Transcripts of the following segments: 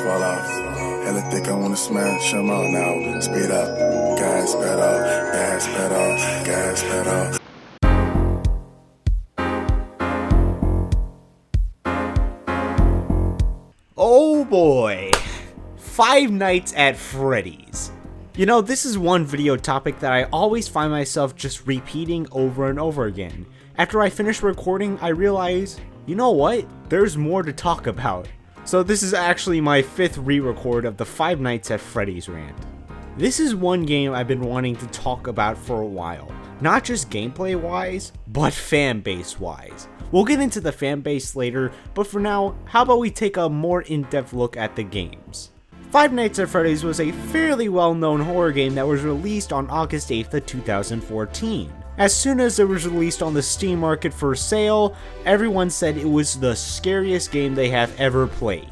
tires fall off. Hella thick, I wanna smash them all now. Speed up, gas pedal, gas pedal, gas pedal. Oh boy, Five Nights at Freddy's. You know, this is one video topic that I always find myself just repeating over and over again. After I finish recording, I realize, you know what? There's more to talk about. So this is actually my 5th re-record of the Five Nights at Freddy's rant. This is one game I've been wanting to talk about for a while. Not just gameplay wise, but fan base wise. We'll get into the fan base later, but for now, how about we take a more in-depth look at the games. Five Nights at Freddy's was a fairly well-known horror game that was released on August 8th of 2014. As soon as it was released on the Steam market for sale, everyone said it was the scariest game they have ever played.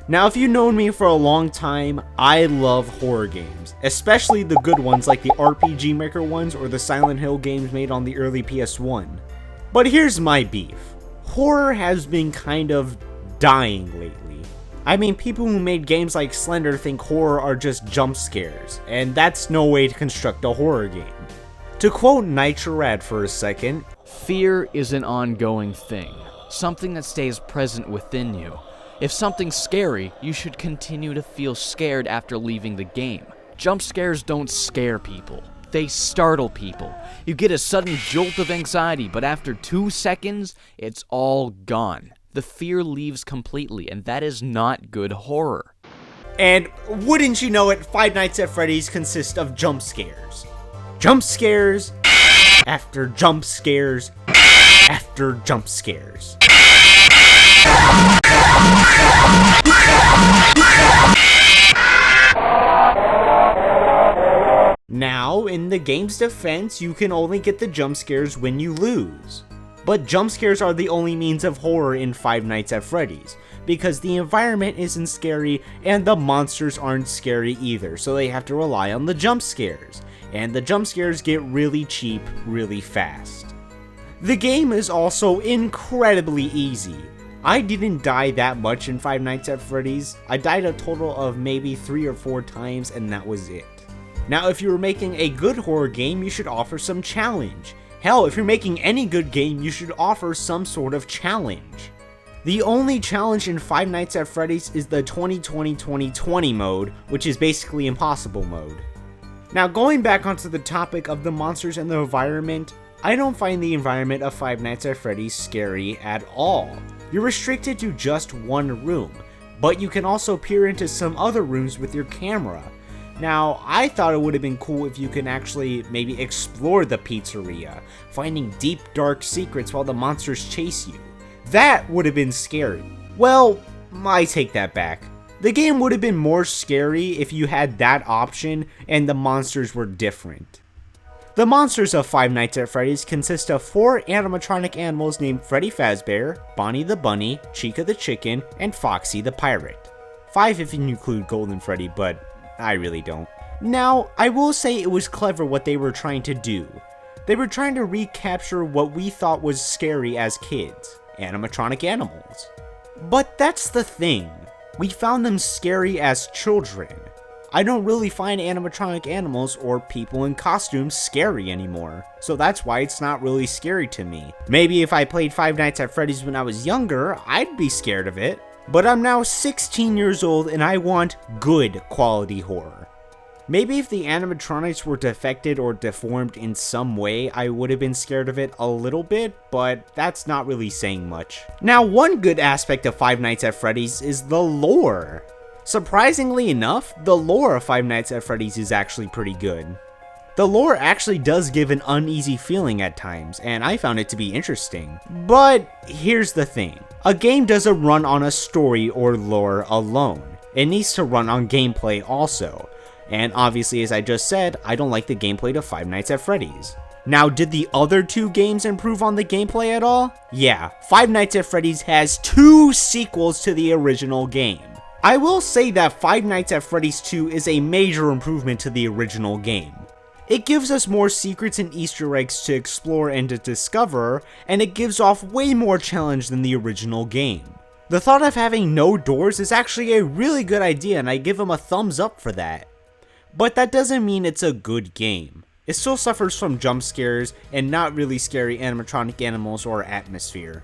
Now, if you've known me for a long time, I love horror games, especially the good ones like the RPG Maker ones or the Silent Hill games made on the early PS1. But here's my beef. Horror has been kind of dying lately. I mean, people who made games like Slender think horror are just jump scares, and that's no way to construct a horror game. To quote Nitrorad for a second, "Fear is an ongoing thing, something that stays present within you. If something's scary, you should continue to feel scared after leaving the game. Jump scares don't scare people. They startle people. You get a sudden jolt of anxiety, but after 2 seconds, it's all gone. The fear leaves completely, and that is not good horror." And wouldn't you know it, Five Nights at Freddy's consists of jump scares. Jump scares after jump scares after jump scares. Now, in the game's defense, you can only get the jump scares when you lose. But jump scares are the only means of horror in Five Nights at Freddy's, because the environment isn't scary and the monsters aren't scary either, so they have to rely on the jump scares. And the jump scares get really cheap really fast. The game is also incredibly easy. I didn't die that much in Five Nights at Freddy's. I died a total of maybe 3 or 4 times and that was it. Now, if you were making a good horror game, you should offer some challenge. Hell, if you're making any good game, you should offer some sort of challenge. The only challenge in Five Nights at Freddy's is the 2020-2020 mode, which is basically impossible mode. Now, going back onto the topic of the monsters and the environment, I don't find the environment of Five Nights at Freddy's scary at all. You're restricted to just one room, but you can also peer into some other rooms with your camera. Now, I thought it would have been cool if you can actually maybe explore the pizzeria, finding deep dark secrets while the monsters chase you. That would have been scary. Well, I take that back. The game would have been more scary if you had that option and the monsters were different. The monsters of Five Nights at Freddy's consist of 4 animatronic animals named Freddy Fazbear, Bonnie the Bunny, Chica the Chicken, and Foxy the Pirate. 5 if you include Golden Freddy, but I really don't. Now, I will say it was clever what they were trying to do. They were trying to recapture what we thought was scary as kids, animatronic animals. But that's the thing. We found them scary as children. I don't really find animatronic animals or people in costumes scary anymore, so that's why it's not really scary to me. Maybe if I played Five Nights at Freddy's when I was younger, I'd be scared of it. But I'm now 16 years old and I want good quality horror. Maybe if the animatronics were defected or deformed in some way, I would have been scared of it a little bit, but that's not really saying much. Now, one good aspect of Five Nights at Freddy's is the lore. Surprisingly enough, the lore of Five Nights at Freddy's is actually pretty good. The lore actually does give an uneasy feeling at times, and I found it to be interesting. But here's the thing. A game doesn't run on a story or lore alone. It needs to run on gameplay also. And obviously, as I just said, I don't like the gameplay to Five Nights at Freddy's. Now, did the other 2 games improve on the gameplay at all? Yeah, Five Nights at Freddy's has 2 sequels to the original game. I will say that Five Nights at Freddy's 2 is a major improvement to the original game. It gives us more secrets and Easter eggs to explore and to discover, and it gives off way more challenge than the original game. The thought of having no doors is actually a really good idea, and I give them a thumbs up for that. But that doesn't mean it's a good game. It still suffers from jump scares and not really scary animatronic animals or atmosphere.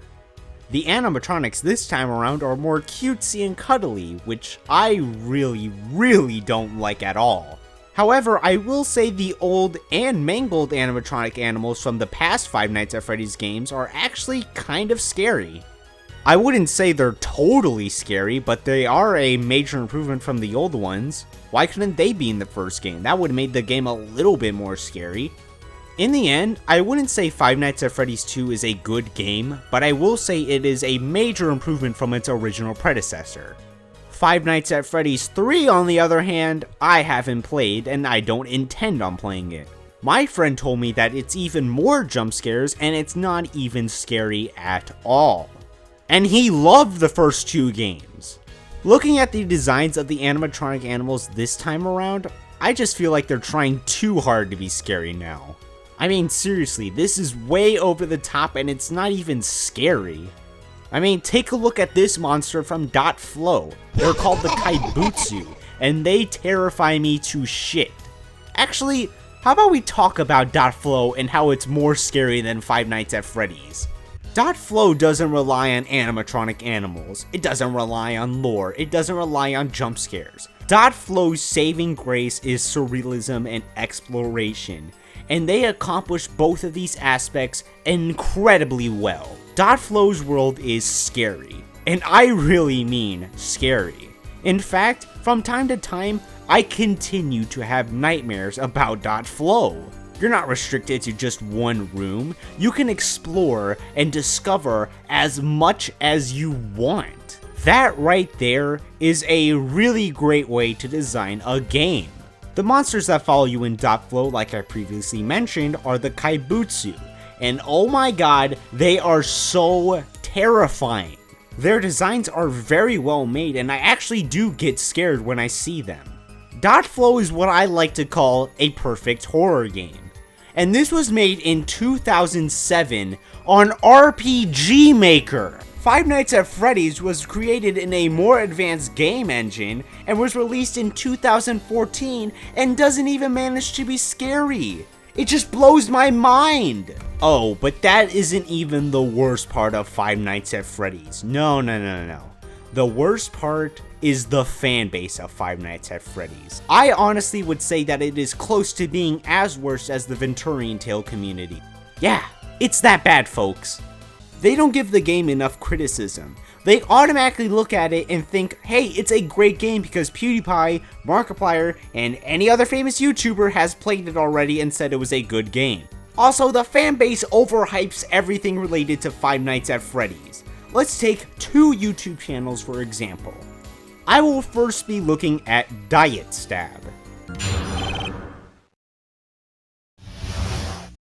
The animatronics this time around are more cutesy and cuddly, which I really don't like at all. However, I will say the old and mangled animatronic animals from the past Five Nights at Freddy's games are actually kind of scary. I wouldn't say they're totally scary, but they are a major improvement from the old ones. Why couldn't they be in the first game? That would have made the game a little bit more scary. In the end, I wouldn't say Five Nights at Freddy's 2 is a good game, but I will say it is a major improvement from its original predecessor. Five Nights at Freddy's 3, on the other hand, I haven't played and I don't intend on playing it. My friend told me that it's even more jump scares and it's not even scary at all. And he loved the first 2 games. Looking at the designs of the animatronic animals this time around, I just feel like they're trying too hard to be scary now. I mean, seriously, this is way over the top and it's not even scary. I mean, take a look at this monster from Dot Flow. They're called the Kaibutsu, and they terrify me to shit. Actually, how about we talk about Dot Flow and how it's more scary than Five Nights at Freddy's? Dot Flow doesn't rely on animatronic animals, it doesn't rely on lore, it doesn't rely on jump scares. Dot Flow's saving grace is surrealism and exploration, and they accomplish both of these aspects incredibly well. Dot Flow's world is scary, and I really mean scary. In fact, from time to time, I continue to have nightmares about Dot Flow. You're not restricted to just one room. You can explore and discover as much as you want. That right there is a really great way to design a game. The monsters that follow you in Dot Flow, like I previously mentioned, are the Kaibutsu. And oh my god, they are so terrifying. Their designs are very well made and I actually do get scared when I see them. Dot Flow is what I like to call a perfect horror game. And this was made in 2007 on RPG Maker. Five Nights at Freddy's was created in a more advanced game engine and was released in 2014 and doesn't even manage to be scary. It just blows my mind. Oh, but that isn't even the worst part of Five Nights at Freddy's. No. The worst part is the fan base of Five Nights at Freddy's. I honestly would say that it is close to being as worse as the Venturian Tale community. Yeah, it's that bad, folks. They don't give the game enough criticism. They automatically look at it and think, hey, it's a great game because PewDiePie, Markiplier, and any other famous YouTuber has played it already and said it was a good game. Also, the fan base overhypes everything related to Five Nights at Freddy's. Let's take 2 YouTube channels for example. I will first be looking at Diet Stab.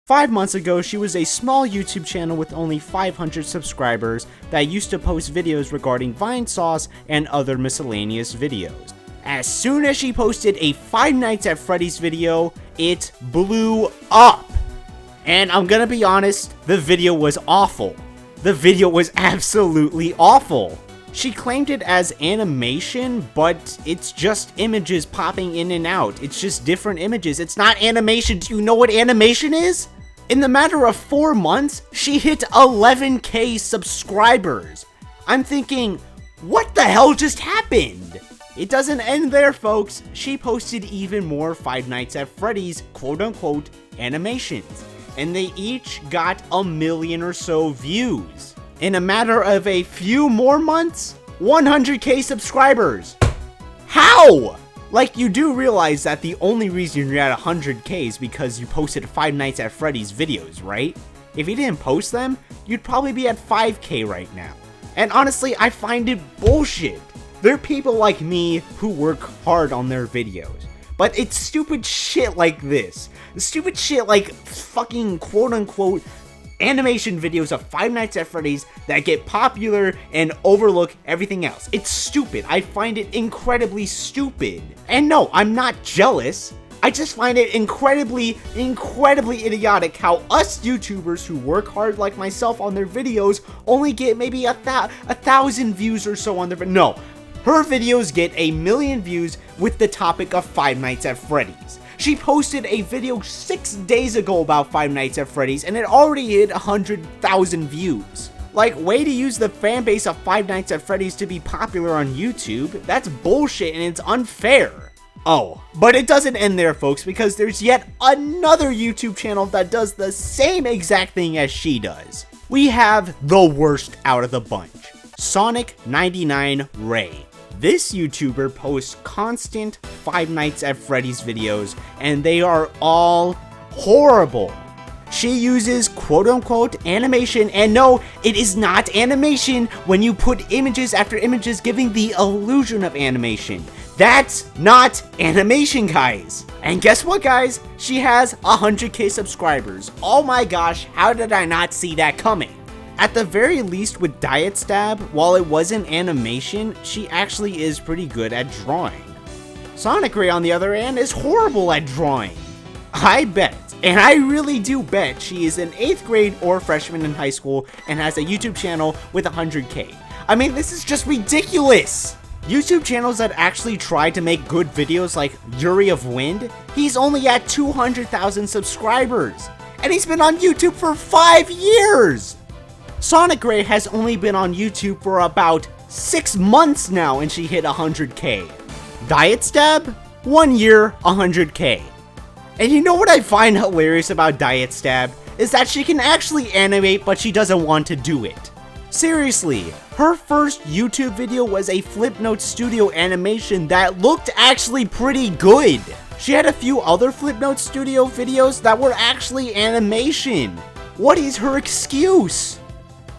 5 months ago, she was a small YouTube channel with only 500 subscribers that used to post videos regarding Vine Sauce and other miscellaneous videos. As soon as she posted a Five Nights at Freddy's video, it blew up. And I'm gonna be honest, the video was awful. The video was absolutely awful. She claimed it as animation, but it's just images popping in and out. It's just different images. It's not animation. Do you know what animation is? In the matter of 4 months, she hit 11K subscribers. I'm thinking, what the hell just happened? It doesn't end there, folks. She posted even more Five Nights at Freddy's quote-unquote animations, and they each got 1 million or so views. In a matter of a few more months, 100K subscribers. How? Like, you do realize that the only reason you're at 100K is because you posted Five Nights at Freddy's videos, right? If you didn't post them, you'd probably be at 5K right now. And honestly, I find it bullshit. There are people like me who work hard on their videos, but it's stupid shit like this. Stupid shit like fucking quote-unquote animation videos of Five Nights at Freddy's that get popular and overlook everything else. It's stupid. I find it incredibly stupid. And no, I'm not jealous. I just find it incredibly idiotic how us YouTubers who work hard like myself on their videos only get maybe a thousand views or so on their no. Her videos get 1 million views with the topic of Five Nights at Freddy's. She posted a video 6 days ago about Five Nights at Freddy's and it already hit 100,000 views. Like, way to use the fan base of Five Nights at Freddy's to be popular on YouTube. That's bullshit and it's unfair. Oh, but it doesn't end there, folks, because there's yet another YouTube channel that does the same exact thing as she does. We have the worst out of the bunch, Sonic99 Ray. This YouTuber posts constant Five Nights at Freddy's videos, and they are all horrible. She uses quote-unquote animation, and no, it is not animation when you put images after images giving the illusion of animation. That's not animation, guys. And guess what, guys? She has 100k subscribers. Oh my gosh, how did I not see that coming? At the very least with Diet Stab, while it wasn't animation, she actually is pretty good at drawing. Sonic Ray, on the other hand, is horrible at drawing. I bet, and I really do bet, she is an 8th grade or freshman in high school and has a YouTube channel with 100k. I mean, this is just ridiculous. YouTube channels that actually try to make good videos like Yuri of Wind, he's only at 200,000 subscribers, and he's been on YouTube for 5 years! Sonic Ray has only been on YouTube for about 6 months now and she hit 100k. Diet Stab? 1 year, 100k. And you know what I find hilarious about Diet Stab? Is that she can actually animate, but she doesn't want to do it. Seriously, her first YouTube video was a Flipnote Studio animation that looked actually pretty good. She had a few other Flipnote Studio videos that were actually animation. What is her excuse?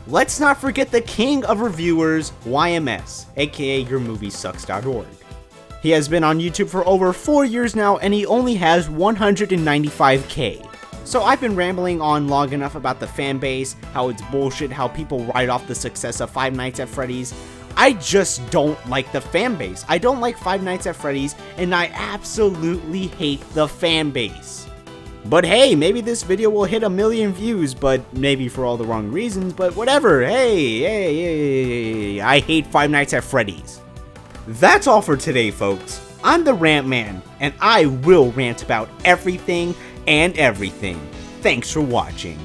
Let's not forget the king of reviewers, YMS, aka YourMovieSucks.org. He has been on YouTube for over 4 years now and he only has 195k. So I've been rambling on long enough about the fan base, how it's bullshit, how people write off the success of Five Nights at Freddy's. I just don't like the fan base. I don't like Five Nights at Freddy's, and I absolutely hate the fan base. But hey, maybe this video will hit 1 million views, but maybe for all the wrong reasons, but whatever. Hey, I hate Five Nights at Freddy's. That's all for today, folks. I'm the Rant Man, and I will rant about everything and everything. Thanks for watching.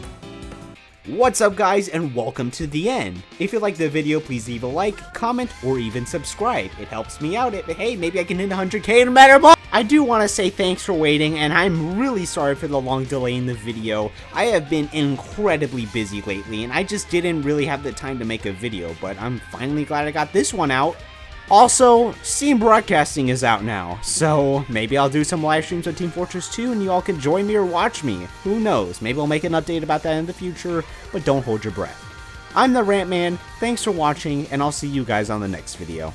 What's up, guys, and welcome to the end. If you liked the video, please leave a like, comment, or even subscribe. It helps me out. Hey, maybe I can hit 100k in a matter of months. I do want to say thanks for waiting, and I'm really sorry for the long delay in the video. I have been incredibly busy lately, and I just didn't really have the time to make a video, but I'm finally glad I got this one out. Also, Steam Broadcasting is out now, so maybe I'll do some live streams on Team Fortress 2 and you all can join me or watch me. Who knows, maybe I'll make an update about that in the future, but don't hold your breath. I'm the Rant Man, thanks for watching, and I'll see you guys on the next video.